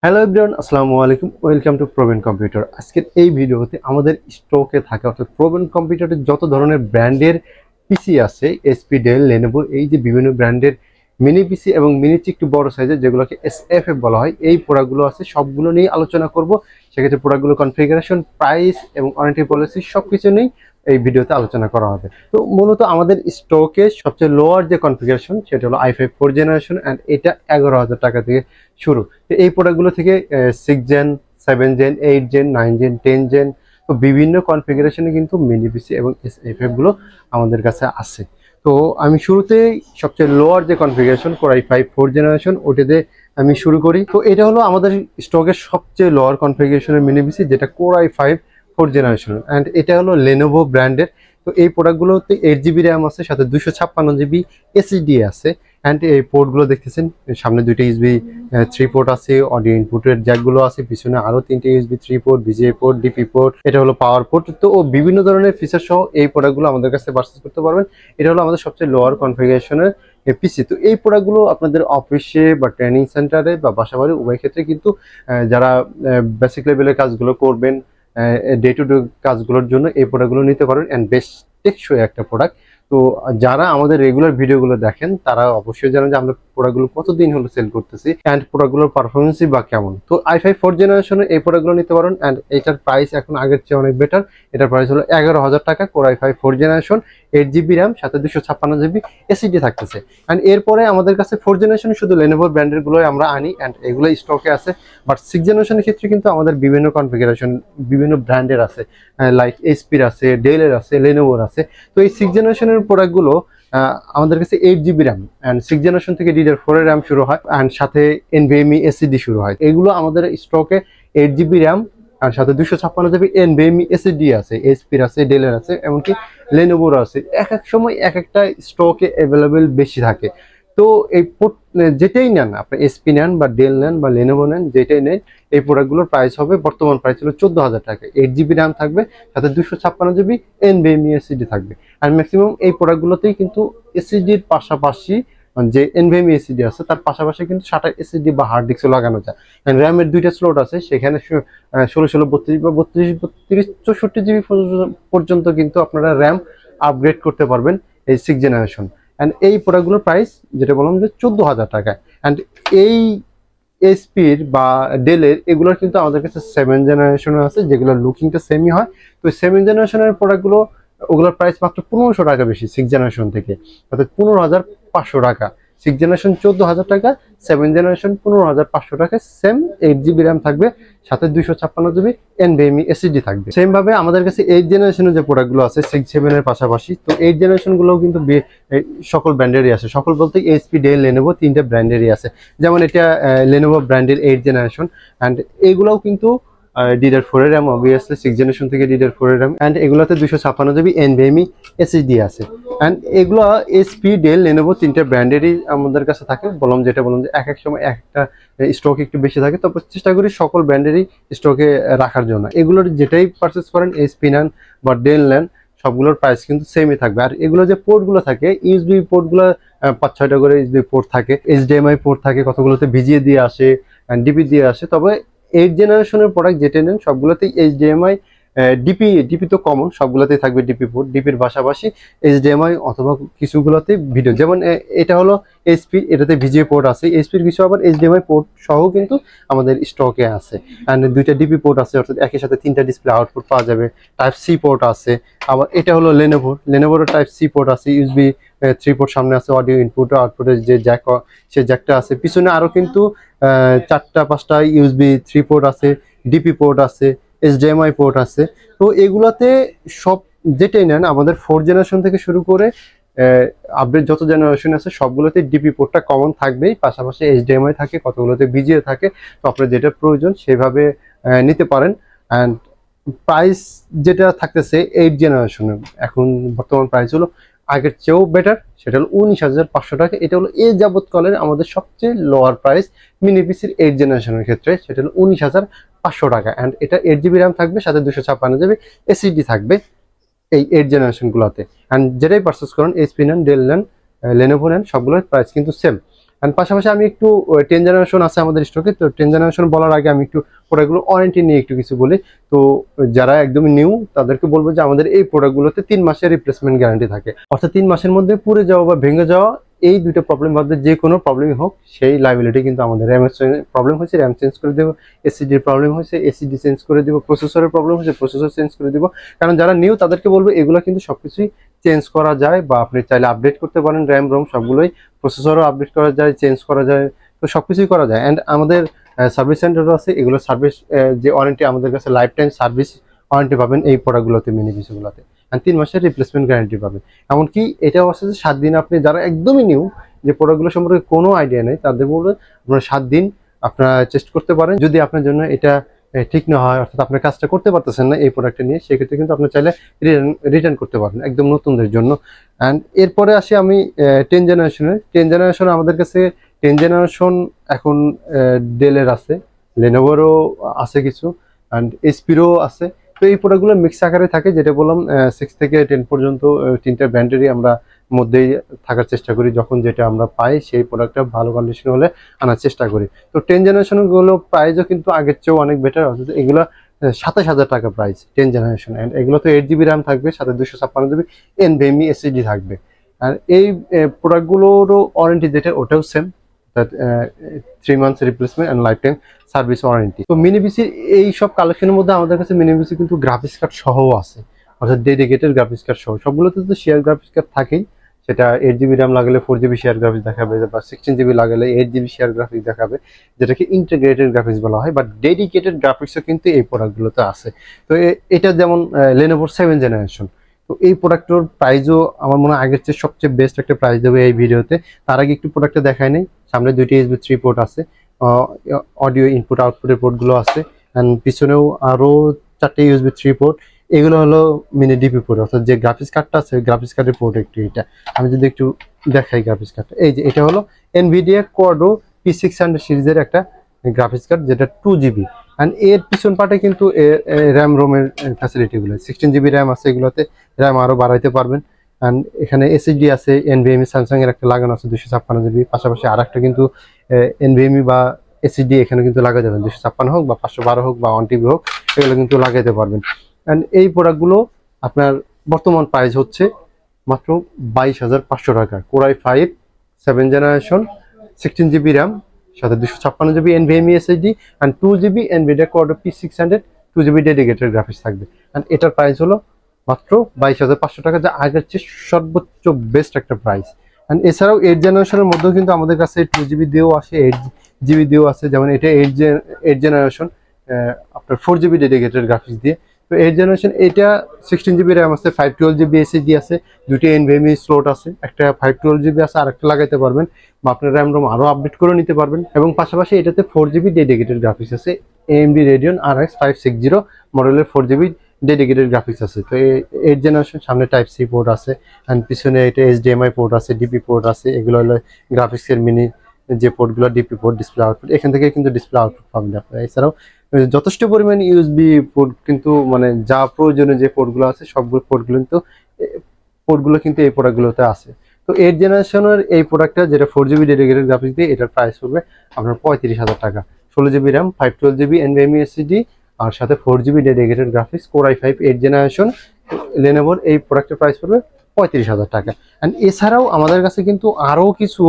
Hello everyone, আসসালামু আলাইকুম। Welcome to Praveen computer. আজকের এই ভিডিওতে আমাদের স্টকে থাকা অর্থাৎ প্রবীণ কম্পিউটারের যত ধরনের ব্র্যান্ডের পিসি আছে, এসপি, ডেল, লেনোভো, এই যে বিভিন্ন ব্র্যান্ডের মিনি পিসি এবং মিনি চেয়ে একটু বড় সাইজের যেগুলোকে এসএফএফ বলা হয়, এই প্রোডাক্টগুলো আছে সবগুলো নিয়ে আলোচনা করব। সেক্ষেত্রে প্রোডাক্টগুলো কনফিগারেশন, প্রাইস এবং ওয়ারেন্টি পলিসি সবকিছু নিয়ে এই ভিডিওতে আলোচনা করা হবে। তো মূলত আমাদের স্টকে সবচেয়ে লোয়ার যে কনফিগারেশন সেটা হলো i5 4th জেনারেশন, অ্যান্ড এটা 11,000 টাকা থেকে শুরু। তো এই প্রোডাক্টগুলো থেকে 6 gen, 7 gen, 8 gen, 9 gen, 10 gen, তো বিভিন্ন কনফিগারেশনে কিন্তু মিনি পিসি এবং এসএফএফ গুলো আমাদের কাছে আছে। তো আমি শুরুতে সবচেয়ে লোয়ার যে configuration core i5 4th generation ওটাতে আমি শুরু করি। তো এটা হলো আমাদের স্টকের সবচেয়ে লোয়ার কনফিগারেশনের মিনি পিসি, যেটা core i5 4th generation, and এটা হলো লেনোভো ব্র্যান্ডের। তো এই প্রোডাক্টগুলোতে 8 জিবি র্যাম আছে, সাথে 256 জিবি এসএসডি আছে। অ্যান্ড এই পোর্টগুলো দেখতেছেন, সামনে দুইটা ইউএসবি 3 পোর্ট আছে, অডিও ইনপুটের জ্যাকগুলো আছে, পিছনে আরো 3টে USB 3 port, VGA port, DP port, এটা হলো পাওয়ার পোর্ট। তো বিভিন্ন ধরনের ফিচার সহ এই প্রোডাক্টগুলো আমাদের কাছে পারচেজ করতে পারবেন। এটা হলো আমাদের সবচেয়ে লোয়ার কনফিগারেশনের পিসি। তো এই প্রোডাক্টগুলো আপনাদের অফিসে বা ট্রেনিং সেন্টারে বা বাসাবাড়ি উভয় ক্ষেত্রে কিন্তু যারা বেসিক লেভেলের কাজগুলো করবেন, ডে টু ডে কাজগুলোর জন্য এই প্রোডাক্টগুলো নিতে পারেন। অ্যান্ড বেশ টেকসই একটা প্রোডাক্ট। তো যারা আমাদের রেগুলার ভিডিওগুলো দেখেন তারা অবশ্যই জানেন যে আমরা প্রোডাক্টগুলো কতদিন হলো সেল করতেছি অ্যান্ড প্রোডাক্টগুলোর পারফরমেন্সই বা কেমন। তো i5 4th জেনারেশনের এই প্রোডাক্টগুলো নিতে পারেন, অ্যান্ড এটার প্রাইস এখন আগের চেয়ে অনেক বেটার। এটার প্রাইস হলো 11,000 টাকা। Core i5 4th generation, 8 GB RAM, সাথে 256 জিবি এসএসডি থাকতেছে। অ্যান্ড এরপরে আমাদের কাছে 4th জেনারেশন শুধু লেনোভো ব্র্যান্ডের গুলোই আমরা আনি, অ্যান্ড এগুলো স্টকে আছে। বাট 6th জেনারেশনের ক্ষেত্রে কিন্তু আমাদের বিভিন্ন কনফিগারেশন, বিভিন্ন ব্র্যান্ডের আছে, লাইক এইচপির আছে, ডেলের আছে, লেনোভোর আছে। তো এই 6th জেনারেশনের প্রোডাক্টগুলো আমাদের কাছে 8 GB RAM, and 6th generation থেকে DDR4 এর র্যাম শুরু হয়, অ্যান্ড সাথে NVMe SSD শুরু হয়। এগুলো আমাদের স্টকে 8 জিবি র্যাম আর সাথে 256 জিবি NVMe SSD আছে, এইচপির আছে, ডেলের আছে, এমনকি লেনোভোর আছে। এক এক সময় এক একটা স্টকে অ্যাভেলেবেল বেশি থাকে। তো এই যেটাই নেন, আপনি এসপি নেন বা ডেল নেন বা লেনোভো নেন, যেটাই নেন, এই প্রোডাক্টগুলোর প্রাইস হবে, বর্তমান প্রাইস হলো 14,000 টাকা। 8 জিবি র্যাম থাকবে, সাথে 256 জিবি NVMe SSD থাকবে। আর ম্যাক্সিমাম এই প্রোডাক্টগুলোতেই কিন্তু এসএসডির পাশাপাশি যে NVMe SSD আছে তার পাশাপাশি কিন্তু 60 এসএসডি বা হার্ড ডিস্কও লাগানো যায়। র্যামের দুইটা স্লট আছে, সেখানে 16, 32 বা 32, 64 জিবি পর্যন্ত কিন্তু আপনারা র্যাম আপগ্রেড করতে পারবেন এই 6th জেনারেশন। অ্যান্ড এই প্রোডাক্টগুলোর প্রাইস যেটা বললাম যে 14,000 টাকা। অ্যান্ড এই এসপির বা ডেলের এগুলোর কিন্তু আমাদের কাছে 7th জেনারেশনে আছে, যেগুলোর লুকিংটা সেমই হয়। তো 7th জেনারেশনের প্রোডাক্টগুলো ওগুলোর প্রাইস মাত্র 1500 টাকা বেশি 6th জেনারেশন থেকে, অর্থাৎ 15,500 টাকা। 6th জেনারেশন 14,000 টাকা, 7th জেনারেশন 15,500 টাকা। সেম 8 জিবি র্যাম থাকবে, সাথে 256 জিবি NVMe SSD থাকবে। সেম ভাবে আমাদের কাছে 8th জেনারেশনের যে প্রোডাক্টগুলো আছে 6, 7 এর পাশাপাশি, তো 8th জেনারেশন গুলোও কিন্তু সকল ব্র্যান্ডেরই আছে। সকল বলতে এইচপি, ডেল, লেনোভো, 3টে ব্র্যান্ডেরই আছে। যেমন এটা লেনোভো ব্র্যান্ডের 8th জেনারেশন, অ্যান্ড এগুলোও কিন্তু DDR4 এর র্যাম, অবভিয়াসলি 6th জেনারেশন থেকে DDR4 এর র্যাম, অ্যান্ড এগুলোতে 256 জিবি NVMe SSD আছে। অ্যান্ড এগুলো এসপি, ডেল, লেনোভো 3টে ব্র্যান্ডেরই আমাদের কাছে থাকে। বললাম যে এক এক সময় একটা স্টক একটু বেশি থাকে, তারপর চেষ্টা করি সকল ব্র্যান্ডেরই স্টকে রাখার জন্য। এগুলোর যেটাই পারচেস করেন, এসপি নেন বা ডেল নেন, সবগুলোর প্রাইস কিন্তু সেমই থাকবে। আর এগুলো যে পোর্টগুলো থাকে, ইউএসবি পোর্টগুলো 5-6টা করে ইউএসবি পোর্ট থাকে, HDMI পোর্ট থাকে, কতগুলোতে ভিজিএ দিয়ে আসে, ডিপি দিয়ে আসে। তবে 8th জেনারেশনের প্রোডাক্ট যেটা নেন সবগুলোতেই HDMI, ডিপি তো কমন, সবগুলোতেই থাকবে ডিপি পোর্ট। ডিপির পাশাপাশি HDMI অথবা কিছুগুলোতে ভিডিও, যেমন এটা হলো এইচপি, এটাতে ভিজিএ পোর্ট আছে। এইচপির কিছু আবার HDMI পোর্ট সহ কিন্তু আমাদের স্টকে আছে। অ্যান্ড 2টা ডিপি পোর্ট আছে, অর্থাৎ একই সাথে 3টা ডিসপ্লে আউটপুট পাওয়া যাবে। টাইপ সি পোর্ট আছে। আবার এটা হলো লেনোভোর টাইপ সি পোর্ট আছে, ইউএসবি 3 পোর্ট সামনে আছে, অডিও ইনপুট আউটপুটের যে জ্যাক, সে জ্যাকটা আছে। পিছনে আরো কিন্তু 4-5টা ইউএসবি 3 পোর্ট আছে, ডিপি পোর্ট আছে, HDMI পোর্ট আছে। তো এগুলাতে সব যেটাই নেন, আমাদের 4th জেনারেশন থেকে শুরু করে আপডেট যত জেনারেশন আছে সবগুলোতে ডিপি পোর্টটা কমন থাকবেই, পাশাপাশি HDMI থাকে, কতগুলোতে ভিজিএ থাকে। তো আপনার যেটা প্রয়োজন সেভাবে নিতে পারেন। অ্যান্ড প্রাইস যেটা থাকতেছে 8th জেনারেশনের, এখন বর্তমান প্রাইস হলো আগের চেয়েও বেটার, সেটা হলো 19,500 টাকা। এটা হলো এই যাবৎকালের আমাদের সবচেয়ে লোয়ার প্রাইস মিনি পিসির 8th জেনারেশনের ক্ষেত্রে, সেটা হলো 19,500 টাকা। অ্যান্ড এটা 8 জিবি র্যাম থাকবে, সাথে 256 জিবি SSD থাকবে এই 8th জেনারেশন গুলোতে। অ্যান্ড যেটাই পারচেস করেন, এইচপি নেন, ডেল নেন, লেনোভো নেন, সবগুলোর প্রাইস কিন্তু সেম। এন্ড পাশাপাশি আমি একটু 10 জেনারেশন আছে আমাদের স্টকে। তো 10 জেনারেশন বলার আগে আমি একটু প্রোডাক্টগুলো ওয়ারেন্টি নিয়ে একটু কিছু বলি। তো যারা একদমই নিউ তাদেরকে বলবো যে আমাদের এই প্রোডাক্টগুলোতে 3 মাসের রিপ্লেসমেন্ট গ্যারান্টি থাকে, অর্থাৎ 3 মাসের মধ্যে পুড়ে যাওয়া বা ভেঙে যাওয়া এই দুইটা প্রবলেম বাদে যে কোনো প্রবলেমই হোক সেই লাইবিলিটি কিন্তু আমাদের। র্যাম প্রবলেম হয়েছে র্যাম চেঞ্জ করে দেবো, এসিডির প্রবলেম হয়েছে এসিডি চেঞ্জ করে দেবো, প্রসেসরের প্রবলেম হয়েছে প্রসেসর চেঞ্জ করে দেবো। কারণ যারা নিউ তাদেরকে বলবো এগুলো কিন্তু সবকিছুই চেঞ্জ করা যায়, বা আপনি চাইলে আপডেট করতে পারেন, র্যাম রোম সবগুলোই, প্রসেসরও আপডেট করা যায়, চেঞ্জ করা যায়, তো সবকিছুই করা যায়। অ্যান্ড আমাদের সার্ভিস সেন্টারও আছে, এগুলো সার্ভিস যে ওয়ারেন্টি আমাদের কাছে লাইফ টাইম সার্ভিস ওয়ারেন্টি পাবেন এই প্রোডাক্টগুলোতে, মিনি পিসিগুলোতে, অ্যান্ড 3 মাসের রিপ্লেসমেন্ট গ্যারান্টি পাবেন। এমনকি এটাও আছে যে 7 দিন, আপনি যারা একদমই নিউ যে প্রোডাক্টগুলো সম্পর্কে কোনো আইডিয়া নেই তাদের বলবো আপনারা 7 দিন আপনারা টেস্ট করতে পারেন। যদি আপনার জন্য এটা ঠিক না হয়, অর্থাৎ আপনার কাজটা করতে পারতেছেন না এই প্রোডাক্টটা নিয়ে, সেক্ষেত্রে কিন্তু আপনি চাইলে রিটার্ন করতে পারেন একদম নতুনদের জন্য। অ্যান্ড এরপরে আসি আমি 10 জেনারেশনের। 10 জেনারেশন আমাদের কাছে 10 জেনারেশন এখন ডেলের আছে, লেনোভোরও আছে কিছু, অ্যান্ড এসপিরও আছে। তো এই প্রোডাক্টগুলো মিক্স আকারে থাকে, যেটা বললাম 6 থেকে 10 পর্যন্ত তিনটা ব্র্যান্ডেরই আমরা মধ্যেই থাকার চেষ্টা করি। যখন যেটা আমরা পাই সেই প্রোডাক্টটা ভালো কন্ডিশন হলে আনার চেষ্টা করি। তো 10 জেনারেশনগুলো প্রাইসও কিন্তু আগের চেয়েও অনেক বেটার, অর্থাৎ এগুলো 27,000 টাকা প্রাইস 10 জেনারেশন। অ্যান্ড এগুলো তো 8 জিবি র্যাম থাকবে, সাথে 256 জিবি এনভিএমই এসএসডি থাকবে। আর এই প্রোডাক্টগুলোরও ওয়ারেন্টি যেটা ওটাও same, 3 months replacement and life time service warranty. তো মিনি পিসির এই সব কালেকশনের মধ্যে আমাদের কাছে মিনি পিসি কিন্তু গ্রাফিক্স কার্ড সহও আছে, অর্থাৎ ডেডিকেটেড গ্রাফিক্স কার্ড সহ। সবগুলোতে তো শেয়ার গ্রাফিক্স কার্ড থাকেই, সেটা 8 জিবি র্যাম লাগালে 4 জিবি শেয়ার গ্রাফিক্স দেখাবে, বা 16 জিবি লাগালে 8 জিবি শেয়ার গ্রাফিক্স দেখাবে, যেটাকে ইন্টিগ্রেটেড গ্রাফিক্স বলা হয়। বাট ডেডিকেটেড গ্রাফিক্সও কিন্তু এই প্রোডাক্টগুলোতে আছে। তো এটা যেমন লেনোভোর 7 জেনারেশন। তো এই প্রোডাক্টর প্রাইসও আমার মনে হয় আগের চেয়ে সবচেয়ে বেস্ট একটা প্রাইস দেবে এই ভিডিওতে। তার আগে একটু প্রোডাক্টটা দেখাই নেই। সামনে 2টি USB 3 পোর্ট আছে, অডিও ইনপুট আউটপুটের পোর্টগুলো আছে, অ্যান্ড পিছনেও আরও 4টে USB 3 পোর্ট। এগুলো হলো মিনি ডিপি পোর্ট, অর্থাৎ যে গ্রাফিক্স কার্ডটা আছে গ্রাফিক্স কার্ডের পোর্ট একটু এটা। আমি যদি একটু দেখাই গ্রাফিক্স কার্ডটা, এই যে এটা হলো NVIDIA Quadro P600 সিরিজের একটা গ্রাফিক্স কার্ড, যেটা 2 জিবি। অ্যান্ড এর পিছন পার্টে কিন্তু র্যাম রোমের ফ্যাসিলিটিগুলো 16 জিবি র্যাম আছে, এগুলোতে র্যাম আরও বাড়াইতে পারবেন। অ্যান্ড এখানে SSD আছে, NVMe স্যামসাংয়ের একটা লাগানো আছে 256 জিবি, পাশাপাশি আর একটা কিন্তু NVMe বা SSD এখানে কিন্তু লাগাতে যাবেন, 256 হোক বা 512 হোক বা 1 TB হোক, এগুলো কিন্তু লাগাইতে পারবেন। অ্যান্ড এই প্রোডাক্টগুলো আপনার বর্তমান প্রাইস হচ্ছে মাত্র 22,500 টাকা। Core i5 7 generation, 16 GB RAM, সাথে 256 GB NVMe SSD and 2 GB NVIDIA Quadro P600 2 GB dedicated graphics থাকবে। অ্যান্ড এটার প্রাইস হলো মাত্র 22,500 টাকা, যা আগের চেয়ে সর্বোচ্চ বেস্ট একটা প্রাইস। অ্যান্ড এছাড়াও 8 জেনারেশনের মধ্যেও কিন্তু আমাদের কাছে 2 জিবি দিয়েও আসে, 8 জিবি দিয়েও আছে। যেমন এটা 8 জেনারেশন আপনার 4 জিবি ডেডিকেটেড গ্রাফিক্স দিয়ে। তো 8 জেনারেশন এটা 16 জিবি র্যাম আছে, 512 জিবি এসএসডি আছে, 2টি NVMe স্লট আছে, একটা 512 জিবি আছে, আর একটা লাগাইতে পারবেন, বা আপনার র্যাম রোম আরও আপডেট করে নিতে পারবেন। এবং পাশাপাশি এটাতে 4 জিবি ডেডিকেটেড গ্রাফিক্স আছে, AMD Radeon RX 560 মডেলের 4 জিবি ডেডিকেটেড গ্রাফিক্স আছে। তো 8 জেনারেশন, সামনে টাইপ সি পোর্ট আছে, অ্যান্ড পিছনে এটা HDMI পোর্ট আছে, ডিপি পোর্ট আছে। এগুলো হলো গ্রাফিক্সের মিনি যে পোর্টগুলো, ডিপি পোর্ট, ডিসপ্লে আউটপুট, এখান থেকে কিন্তু ডিসপ্লে আউটপুট পাবেন আপনারা। এছাড়াও যথেষ্ট পরিমাণ USB পোর্ট কিন্তু, মানে যা প্রয়োজনীয় যে পোর্টগুলো আছে সবগুলো পোর্টগুলো কিন্তু এই প্রোডাক্টগুলোতে আছে। তো 8 জেনারেশনের এই প্রোডাক্টটা, যেটা 4 জিবি ডেডিকেটেড গ্রাফিক্স দিয়ে, এটার প্রাইস পড়বে আপনার 35,000 টাকা। 16 GB RAM, 512 GB NVMe SSD, আর সাথে 4 GB dedicated graphics, Core i5 8 generation লেনোভোর এই প্রোডাক্টের প্রাইস পড়বে 35,000 টাকা। অ্যান্ড এছাড়াও আমাদের কাছে কিন্তু আরও কিছু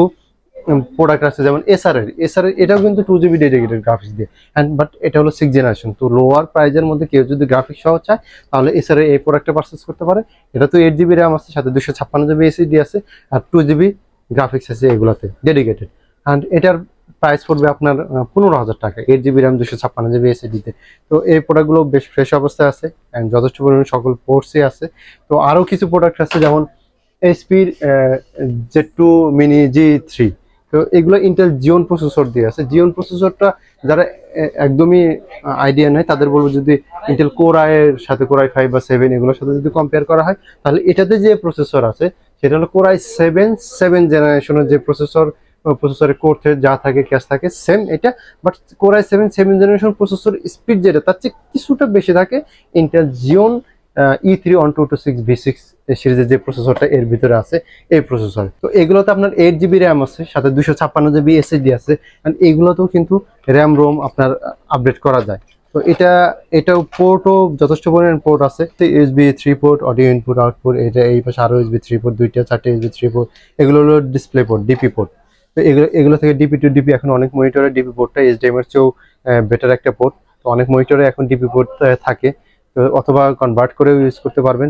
প্রোডাক্ট আছে, যেমন এসআরএর এটাও কিন্তু 2 জিবি ডেডিকেটেড গ্রাফিক্স দিয়ে, অ্যান্ড বাট এটা হলো 6 জেনারেশন। তো লোয়ার প্রাইজের মধ্যে কেউ যদি গ্রাফিক্স সহ চায় তাহলে এসআরএর এই প্রোডাক্টটা পারচেস করতে পারে। এটা তো 8 জিবি র্যাম আছে, সাথে 256 জিবি এসএসডি আছে, আর 2 জিবি গ্রাফিক্স আছে এগুলোতে ডেডিকেটেড। অ্যান্ড এটার প্রাইস পড়বে আপনার 15,000 টাকা, 8 জিবি র্যাম, 256 জিবি এসএসডিতে। তো এই প্রোডাক্টগুলো বেশ ফ্রেশ অবস্থায় আছে, অ্যান্ড যথেষ্ট পরিমাণে সকল পোর্টসই আছে। তো আরও কিছু প্রোডাক্ট আছে, যেমন এইচপির Z2 মিনি G3। তো এগুলো ইন্টেল জিওন প্রসেসর দিয়ে আছে। জিওন প্রসেসরটা যারা একদমই আইডিয়া নেই তাদের বলবো, যদি ইন্টেল কোর আই এর সাথে কোর i5 বা 7 এগুলোর সাথে যদি কম্পেয়ার করা হয়, তাহলে এটাতে যে প্রসেসর আছে সেটা হলো কোর i7 জেনারেশনের যে প্রসেসরের কোর থ্রেড যা থাকে, ক্যাশ থাকে সেম এটা, but core i7 generation processor speed যেটা তার চেয়ে কিছুটা বেশি থাকে ইন্টেল জিওন E3-1226V6 সিরিজের যে প্রসেসরটা এর ভিতরে আছে এই প্রসেসর। তো এগুলোতে আপনার 8GB র্যাম আছে, সাথে 256GB SSD আছে, এন্ড এগুলোতেও কিন্তু র্যাম রোম আপনার আপডেট করা যায়। তো এটাও পোর্টও যথেষ্ট পরিমাণ পোর্ট আছে, USB 3 port, audio input output, এটা এই পাশে আরো USB 3 পোর্ট, দুইটা 4টে USB 3 পোর্ট, এগুলো হলো ডিসপ্লে পোর্ট, DP পোর্ট। তো এগুলো থেকে DP টু DP, এখন অনেক মনিটরে DP পোর্টটা HDMI এর চেয়েও বেটার একটা পোর্ট। তো অনেক মনিটরে এখন DP পোর্ট থাকে, তো অথবা কনভার্ট করেও ইউজ করতে পারবেন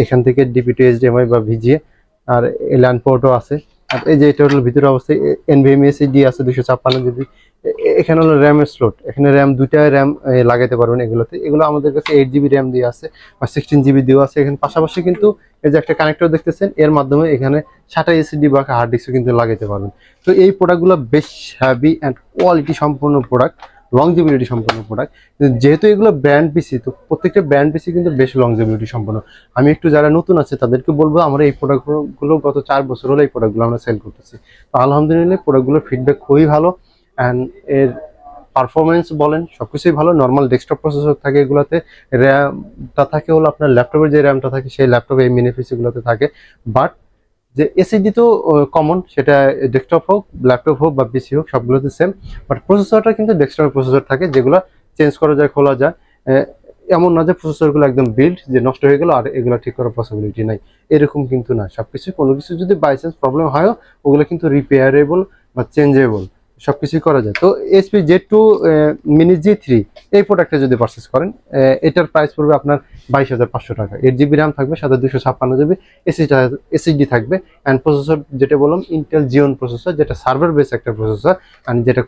এখান থেকে DP টু HDMI বা VGA। আর LAN পোর্টও আছে। আর এই যে এটা হলো ভিতরে অবস্থায় NVMe SSD আছে 256GB। এখানে হলো র্যামের স্লট, এখানে র্যাম দুইটা র্যাম লাগাইতে পারবেন এগুলোতে। এগুলো আমাদের কাছে 8GB র্যাম দিয়ে আছে বা 16GB দিয়েও আছে। এখানে পাশাপাশি কিন্তু এই যে একটা কানেক্টর দেখতেছেন, এর মাধ্যমে এখানে SATA SSD বা হার্ড ডিস্কও কিন্তু লাগাইতে পারবেন। তো এই প্রোডাক্টগুলো বেশ হ্যাভি অ্যান্ড কোয়ালিটি সম্পন্ন প্রোডাক্ট, লংজিবিলিটি সম্পন্ন প্রোডাক্ট। যেহেতু এগুলো ব্র্যান্ড পিসি, তো প্রত্যেকটা ব্র্যান্ড পিসি কিন্তু বেশ লংজিবিলিটি সম্পন্ন। আমি একটু যারা নতুন আছে তাদেরকে বলবো, আমরা এই প্রোডাক্টগুলো গত 4 বছর হলো এই প্রোডাক্টগুলো আমরা সেল করতেছি। তো আলহামদুলিল্লাহ প্রোডাক্টগুলোর ফিডব্যাক খুবই ভালো, অ্যান্ড এর পারফরমেন্স বলেন সবকিছুই ভালো। নর্মাল ডেস্কটপ প্রসেসর থাকে এগুলোতে, র্যামটা থাকে হলো আপনার ল্যাপটপের যে র্যামটা থাকে সেই ল্যাপটপে এই মিনি পিসিগুলোতে থাকে। বাট যে এসএসডি তো কমন, সেটা ডেস্কটপ হোক, ল্যাপটপ হোক বা পিসি হোক, সবগুলোতে সেম। বাট প্রসেসরটা কিন্তু ডেস্কটপের প্রসেসর থাকে, যেগুলো চেঞ্জ করা যায়, খোলা যায়। এমন না যে প্রসেসরগুলো একদম বিল্ড যে নষ্ট হয়ে গেল আর এগুলো ঠিক করার পসিবিলিটি নাই, এরকম কিন্তু না। সবকিছু কোনো কিছু যদি বাই চান্স প্রবলেম হয়, ওগুলো কিন্তু রিপেয়ারেবল বা চেঞ্জেবল, সবকিছুই করা যায়। তো HP Z2 মিনি G3 এই প্রোডাক্টটা যদি পারচেস করেন, এটার প্রাইস পড়বে আপনার 22,500 টাকা। 8GB র্যাম থাকবে, সাথে 256GB SSD থাকবে, অ্যান্ড প্রসেসর যেটা বললাম ইন্টেল জিওন প্রসেসর, যেটা সার্ভার বেস একটা প্রসেসর, অ্যান্ড যেটা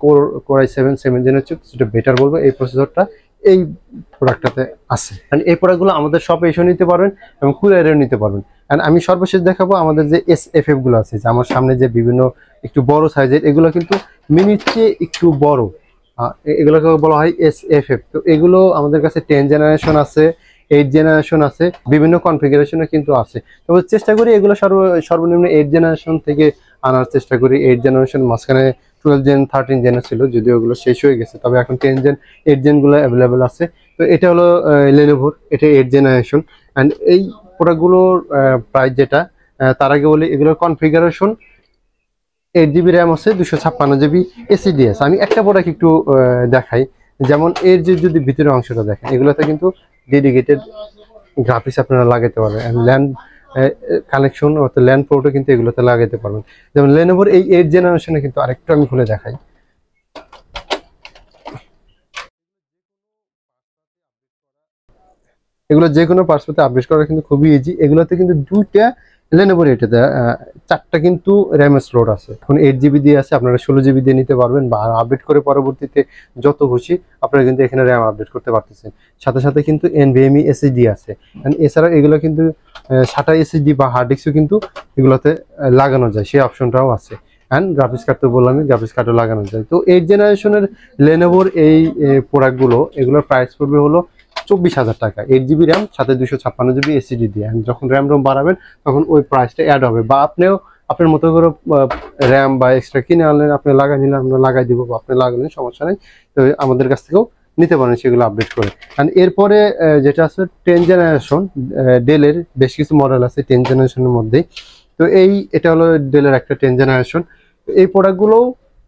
Core i7 7 জেনের চিপ, সেটা বেটার বলবো এই প্রসেসরটা এই প্রোডাক্টটাতে আছে। এই প্রোডাক্টগুলো আমাদের শপে এসে নিতে পারবেন এবং কুরিয়ারেও নিতে পারবেন। অ্যান্ড আমি সর্বশেষ দেখাবো আমাদের যে SFF গুলো আছে, যে আমার সামনে যে বিভিন্ন একটু বড় সাইজের, এগুলো কিন্তু মিনির চেয়ে একটু বড়, এগুলোকে বলা হয় SFF। তো এগুলো আমাদের কাছে 10 জেনারেশন আছে, 8 জেনারেশন আছে, বিভিন্ন কনফিগারেশনে কিন্তু আছে। তবে চেষ্টা করি এগুলো সর্বনিম্ন 8 জেনারেশন থেকে আনার চেষ্টা করি। 8 জেনারেশন মাঝখানে 12 জেন 13 জেন ছিল, যদিও ওগুলো শেষ হয়ে গেছে, তবে এখন 10 জেন 8 জেনগুলো অ্যাভেলেবেল আছে। তো এটা হলো লেনোভোর, এটা 8 জেনারেশন। অ্যান্ড এই প্রোডাক্টগুলোর প্রাইস যেটা, তার আগে বলি এগুলোর কনফিগারেশন 8GB র্যাম আছে, 256GB SSD আছে। আমি একটা প্রোডাক্ট একটু দেখাই, যেমন এর যে যদি ভিতরের অংশটা দেখেন, এগুলোতে কিন্তু ডেডিকেটেড গ্রাফিক্স আপনারা লাগাতে পারবেন, ল্যান্ড কানেকশন অর্থাৎ ল্যান্ড পোর্টও কিন্তু এগুলোতে লাগাতে পারবেন। যেমন লেনোভোর এই 8 জেনারেশনে কিন্তু আরেকটু আমি খুলে দেখাই, এগুলো যে কোনো পাসপোর্টে আপডেট করা কিন্তু খুবই ইজি। এগুলোতে কিন্তু দুইটা লেনোভোর, এটাতে 4টা কিন্তু র্যামের স্লট আছে। এখন 8GB দিয়ে আছে, আপনারা 16GB দিয়ে নিতে পারবেন, বা আপডেট করে পরবর্তীতে যত খুশি আপনারা কিন্তু এখানে র্যাম আপডেট করতে পারতেছেন। সাথে সাথে কিন্তু NVMe SSD আছে। এছাড়া এগুলো কিন্তু SATA SSD বা হার্ড ডিস্কও কিন্তু এগুলোতে লাগানো যায়, সেই অপশনটাও আছে। অ্যান্ড গ্রাফিক্স কার্ড তো বললাম, গ্রাফিক্স কার্ডও লাগানো যায়। তো 8 জেনারেশনের লেনোভোর এই প্রোডাক্টগুলো, এগুলোর প্রাইস পড়বে হলো 24,000 টাকা। 8GB র্যাম, সাথে 256GB SSD দিয়ে। যখন র্যাম রোম বাড়াবেন তখন ওই প্রাইসটা অ্যাড হবে, বা আপনিও আপনার মতো করে র্যাম বা এক্সট্রা কিনে আনলেন, আপনি লাগাই নিলেন, আমরা লাগাই দিব, বা আপনি লাগালেন, সমস্যা নেই। তো আমাদের কাছ থেকেও নিতে পারেন সেগুলো আপডেট করে। কারণ এরপরে যেটা আছে 10 জেনারেশন, ডেলের বেশ কিছু মডেল আছে 10 জেনারেশনের মধ্যেই। তো এটা হলো ডেলের একটা 10 জেনারেশন। এই প্রোডাক্টগুলো,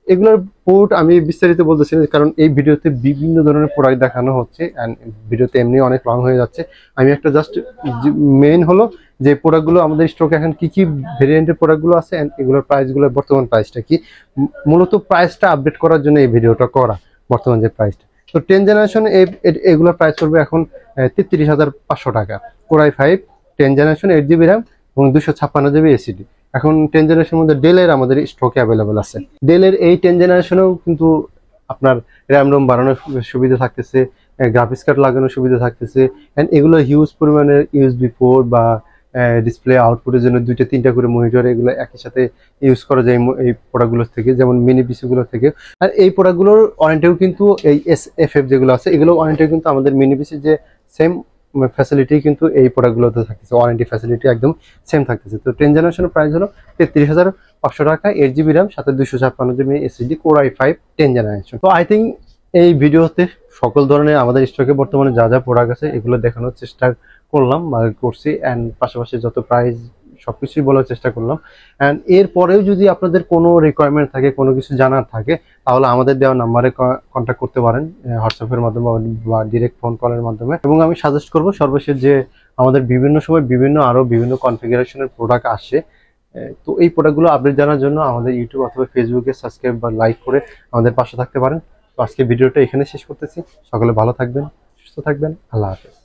এগুলোর পোর্ট আমি বিস্তারিত বলতেছি না, কারণ এই ভিডিওতে বিভিন্ন ধরনের প্রোডাক্ট দেখানো হচ্ছে, অ্যান্ড ভিডিওতে এমনি অনেক লং হয়ে যাচ্ছে। আমি একটা জাস্ট মেইন হলো যে প্রোডাক্টগুলো আমাদের স্টকে এখন কি কি ভেরিয়েন্টের প্রোডাক্টগুলো আছে, অ্যান্ড এগুলোর প্রাইসগুলো, বর্তমান প্রাইসটা কি, মূলত প্রাইসটা আপডেট করার জন্য এই ভিডিওটা করা, বর্তমান যে প্রাইসটা। তো 10 জেনারেশন এগুলোর প্রাইস করবে এখন 33,500 টাকা। Core i5 10 generation 8GB RAM এবং 256GB SSD। এখন 10 জেনারেশনের মধ্যে ডেলের আমাদের স্টকে অ্যাভেলেবেল আছে। ডেলের এই 10 জেনারেশনেও কিন্তু আপনার র্যাম রোম বাড়ানোর সুবিধা থাকতেছে, গ্রাফিক্স কার্ড লাগানোর সুবিধা থাকতেছে, অ্যান্ড এগুলো হিউজ পরিমাণের USB পোর্ট বা ডিসপ্লে আউটপুটের জন্য 2টা 3টা করে মনিটর, এগুলো একই সাথে ইউজ করা যায় এই প্রোডাক্টগুলোর থেকে, যেমন মিনি পিসিগুলো থেকে। আর এই প্রোডাক্টগুলোর ওয়ারেন্টিও কিন্তু এই SFF যেগুলো আছে, এগুলো ওয়ারেন্টিও কিন্তু আমাদের মিনি পিসির যে সেম ফ্যাসিলিটি কিন্তু এই প্রোডাক্টগুলোতে থাকতেছে, ওয়ারেন্টি ফ্যাসিলিটি একদম সেম থাকতেছে। তো 10 জেনারেশনের প্রাইস হলো 33,500 টাকা, 8GB র্যাম, সাথে 256GB SSD, Core i5 10 generation. তো আই থিঙ্ক এই ভিডিওতে সকল ধরনের আমাদের স্টকে বর্তমানে যা যা প্রোডাক্ট আছে এগুলো দেখানোর চেষ্টা করলাম বা করছি, অ্যান্ড পাশাপাশি যত প্রাইস সবকিছুই বলার চেষ্টা করলাম। অ্যান্ড এরপরেও যদি আপনাদের কোনো রিকোয়ারমেন্ট থাকে, কোনো কিছু জানার থাকে, তাহলে আমাদের দেওয়া নাম্বারে কন্ট্যাক্ট করতে পারেন, হোয়াটসঅ্যাপের মাধ্যমে বা ডিরেক্ট ফোন কলের মাধ্যমে। এবং আমি সাজেস্ট করব সর্বশেষ যে আমাদের বিভিন্ন সময় বিভিন্ন কনফিগারেশনের প্রোডাক্ট আসে, তো এই প্রোডাক্টগুলো আপডেট জানার জন্য আমাদের ইউটিউব অথবা ফেসবুকে সাবস্ক্রাইব বা লাইক করে আমাদের পাশে থাকতে পারেন। তো আজকে ভিডিওটা এখানে শেষ করতেছি। সকলে ভালো থাকবেন, সুস্থ থাকবেন, আল্লাহ হাফেজ।